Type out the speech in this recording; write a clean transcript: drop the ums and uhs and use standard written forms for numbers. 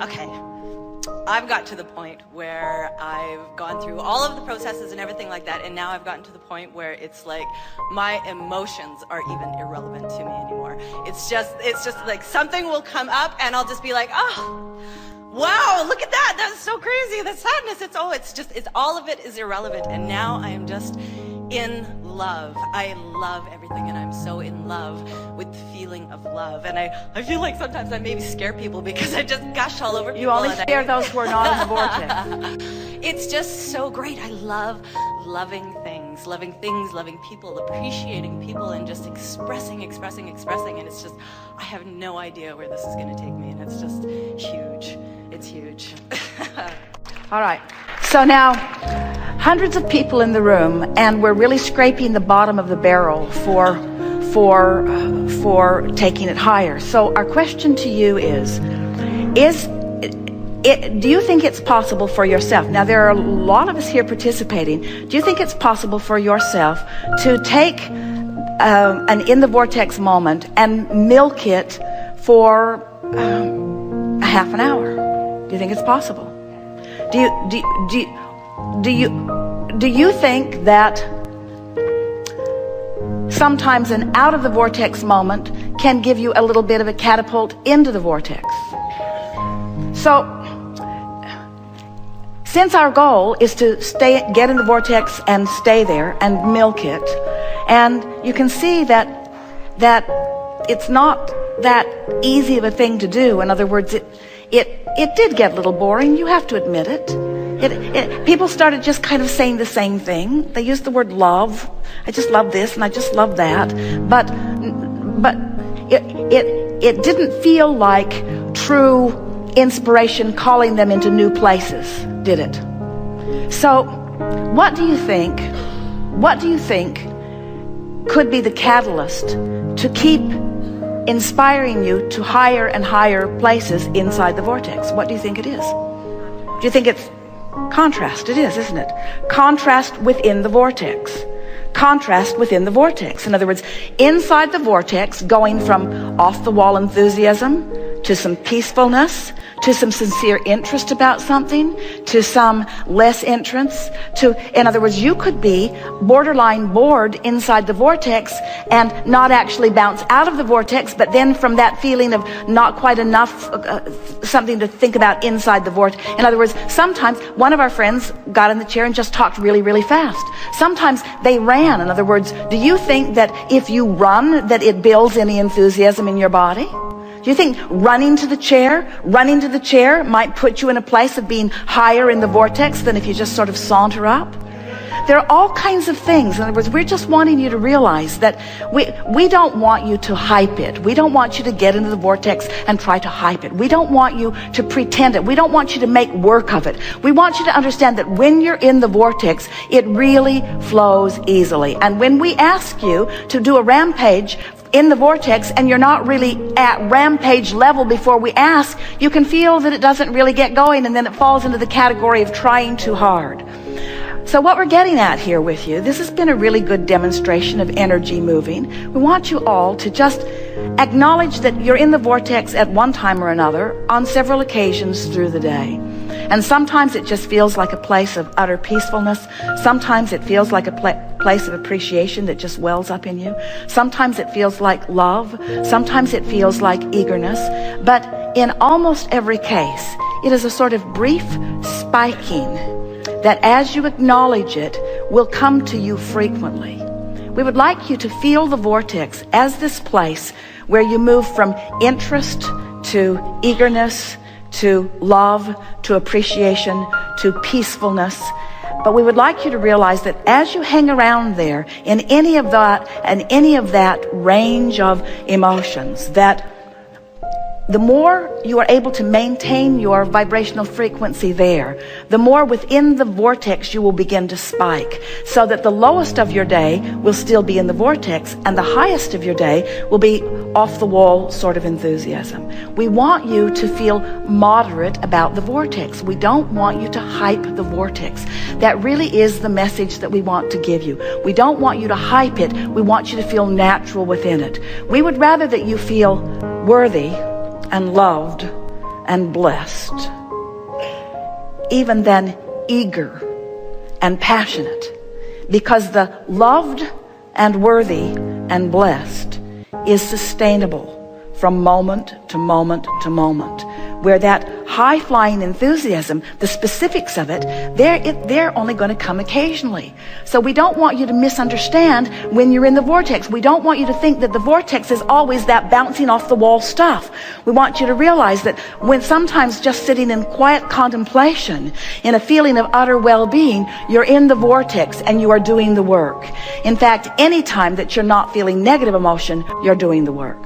Okay, I've got to the point where I've gone through all of the processes and everything like that, and now I've gotten to the point where it's like my emotions are even irrelevant to me anymore. It's just like something will come up and I'll just be like, oh, wow, look at that, that's so crazy, the sadness, it's all of it is irrelevant, and now I am just in love. I love everything, and I'm so in love with the feeling of love. And I feel like sometimes I maybe scare people because I just gush all over people. You only scare those who are not in the vortex. It's just so great. I love loving things, loving people, appreciating people, and just expressing. And it's just, I have no idea where this is going to take me, and it's just huge. It's huge. All right. So now, hundreds of people in the room, and we're really scraping the bottom of the barrel for taking it higher. So our question to you is do you think it's possible for yourself? Now, there are a lot of us here participating. Do you think it's possible for yourself to take an in the vortex moment and milk it for a half an hour? Do you think it's possible? Do you think that sometimes an out of the vortex moment can give you a little bit of a catapult into the vortex? So, since our goal is to get in the vortex and stay there and milk it, and you can see that it's not that easy of a thing to do. In other words, it did get a little boring. You have to admit it. People started just kind of saying the same thing. They used the word love. I just love this and I just love that. But it didn't feel like true inspiration calling them into new places, did it? So, what do you think could be the catalyst to keep inspiring you to higher and higher places inside the vortex? What do you think it is? Do you think it's contrast? It is, isn't it? Contrast within the vortex. Contrast within the vortex. In other words, inside the vortex, going from off-the-wall enthusiasm to some peacefulness, to some sincere interest about something, to some less interest, in other words, you could be borderline bored inside the vortex and not actually bounce out of the vortex, but then from that feeling of not quite enough, something to think about inside the vortex. In other words, sometimes one of our friends got in the chair and just talked really, really fast. Sometimes they ran. In other words, do you think that if you run, that it builds any enthusiasm in your body? Do you think running to the chair might put you in a place of being higher in the vortex than if you just sort of saunter up? There are all kinds of things. In other words, we're just wanting you to realize that we don't want you to hype it. We don't want you to get into the vortex and try to hype it. We don't want you to pretend it. We don't want you to make work of it. We want you to understand that when you're in the vortex, it really flows easily. And when we ask you to do a rampage in the vortex and you're not really at rampage level before we ask, you can feel that it doesn't really get going, and then it falls into the category of trying too hard. So what we're getting at here with you, this has been a really good demonstration of energy moving. We want you all to just acknowledge that you're in the vortex at one time or another on several occasions through the day. And sometimes it just feels like a place of utter peacefulness. Sometimes it feels like a place of appreciation that just wells up in you. Sometimes it feels like love. Sometimes it feels like eagerness. But in almost every case, it is a sort of brief spiking that as you acknowledge it will come to you frequently. We would like you to feel the vortex as this place where you move from interest to eagerness, to love, to appreciation, to peacefulness. But we would like you to realize that as you hang around there in any of that range of emotions, that the more you are able to maintain your vibrational frequency there, the more within the vortex you will begin to spike, so that the lowest of your day will still be in the vortex and the highest of your day will be off the wall sort of enthusiasm. We want you to feel moderate about the vortex. We don't want you to hype the vortex. That really is the message that we want to give you. We don't want you to hype it. We want you to feel natural within it. We would rather that you feel worthy and loved and blessed, even then eager and passionate, because the loved and worthy and blessed is sustainable from moment to moment to moment, where that high-flying enthusiasm, the specifics of it, they're only going to come occasionally. So we don't want you to misunderstand when you're in the vortex. We don't want you to think that the vortex is always that bouncing off the wall stuff. We want you to realize that when sometimes just sitting in quiet contemplation, in a feeling of utter well-being, you're in the vortex and you are doing the work. In fact, any time that you're not feeling negative emotion, you're doing the work.